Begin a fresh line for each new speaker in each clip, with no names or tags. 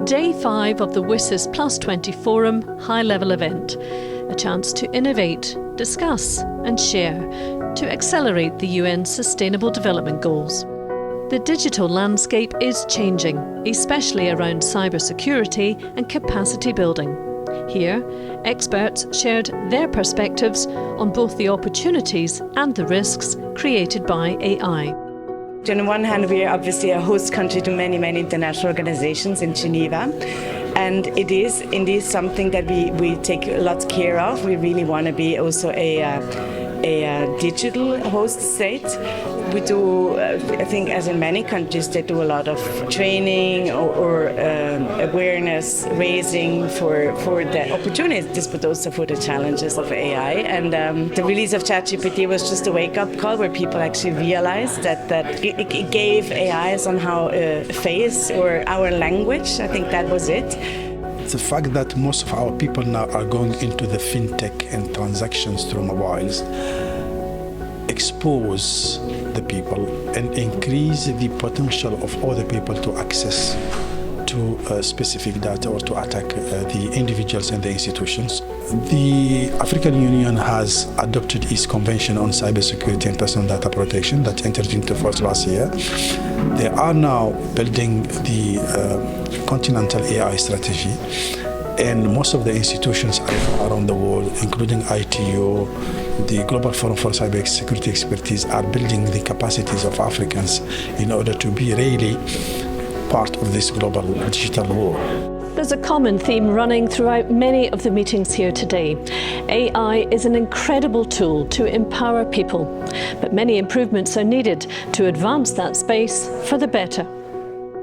Day 5 of the WSIS+20 Forum High-Level Event, a chance to innovate, discuss and share to accelerate the UN's Sustainable Development Goals. The digital landscape is changing, especially around cybersecurity and capacity building. Here, experts shared their perspectives on both the opportunities and the risks created by AI.
On the one hand, we are obviously a host country to many international organizations in Geneva. And it is indeed something that we take a lot care of. We really want to be also a digital host state. We do, I think, as in many countries, they do a lot of training or awareness raising for the opportunities, but also for the challenges of AI. And the release of ChatGPT was just a wake-up call where people actually realized that it gave AI somehow a face or our language. I think that was it.
The fact that most of our people now are going into the fintech and transactions through mobiles expose the people and increase the potential of other people to access to specific data or to attack the individuals and the institutions. The African Union has adopted its Convention on Cybersecurity and Personal Data Protection that entered into force last year. They are now building the continental AI strategy, and most of the institutions around the world, including ITU, the Global Forum for Cybersecurity Expertise, are building the capacities of Africans in order to be really part of this global digital war.
There's a common theme running throughout many of the meetings here today. AI is an incredible tool to empower people, but many improvements are needed to advance that space for the better.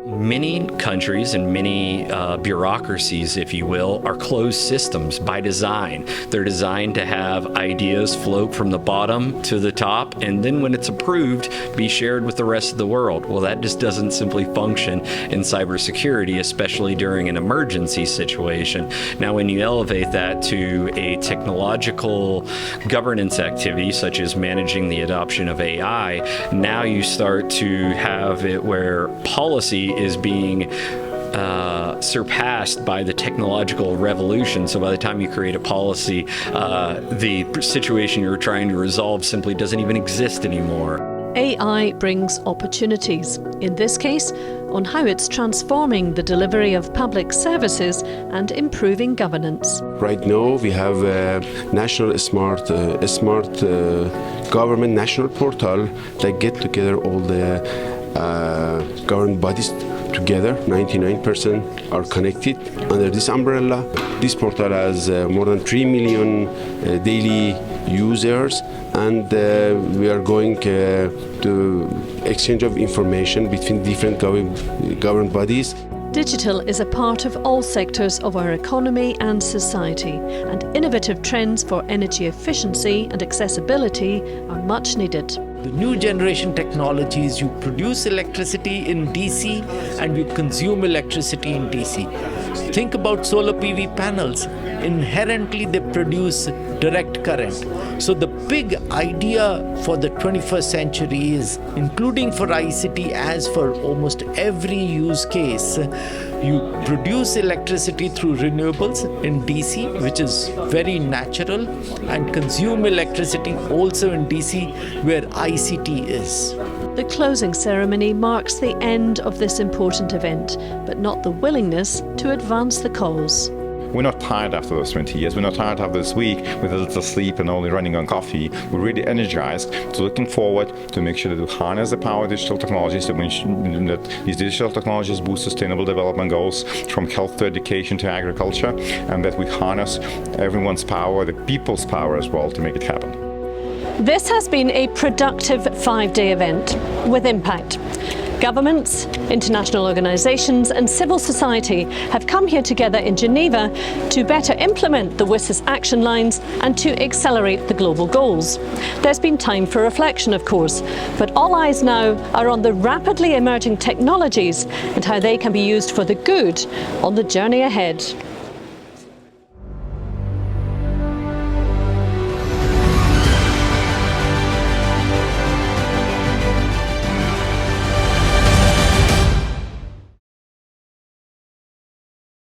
Many countries and many bureaucracies, if you will, are closed systems by design. They're designed to have ideas float from the bottom to the top, and then when it's approved, be shared with the rest of the world. Well, that just doesn't simply function in cybersecurity, especially during an emergency situation. Now, when you elevate that to a technological governance activity, such as managing the adoption of AI, now you start to have it where policy is being surpassed by the technological revolution. So by the time you create a policy, the situation you're trying to resolve simply doesn't even exist anymore.
AI brings opportunities, in this case, on how it's transforming the delivery of public services and improving governance.
Right now we have a national smart government national portal that get together all the government bodies together. 99% are connected under this umbrella. This portal has more than 3 million daily users, and we are going to exchange of information between different government bodies.
Digital is a part of all sectors of our economy and society, and innovative trends for energy efficiency and accessibility are much needed.
The new generation technologies, you produce electricity in DC and you consume electricity in DC. Think about solar PV panels. Inherently, they produce direct current. So the big idea for the 21st century is, including for ICT as for almost every use case, you produce electricity through renewables in DC, which is very natural, and consume electricity also in DC, where ICT is.
The closing ceremony marks the end of this important event, but not the willingness to advance the cause.
We're not tired after those 20 years. We're not tired after this week with a little sleep and only running on coffee. We're really energized, so looking forward to make sure that we harness the power of digital technologies, that these digital technologies boost sustainable development goals from health to education to agriculture, and that we harness everyone's power, the people's power as well, to make it happen.
This has been a productive 5-day event with impact. Governments, international organisations and civil society have come here together in Geneva to better implement the WSIS action lines and to accelerate the global goals. There's been time for reflection, of course, but all eyes now are on the rapidly emerging technologies and how they can be used for the good on the journey ahead.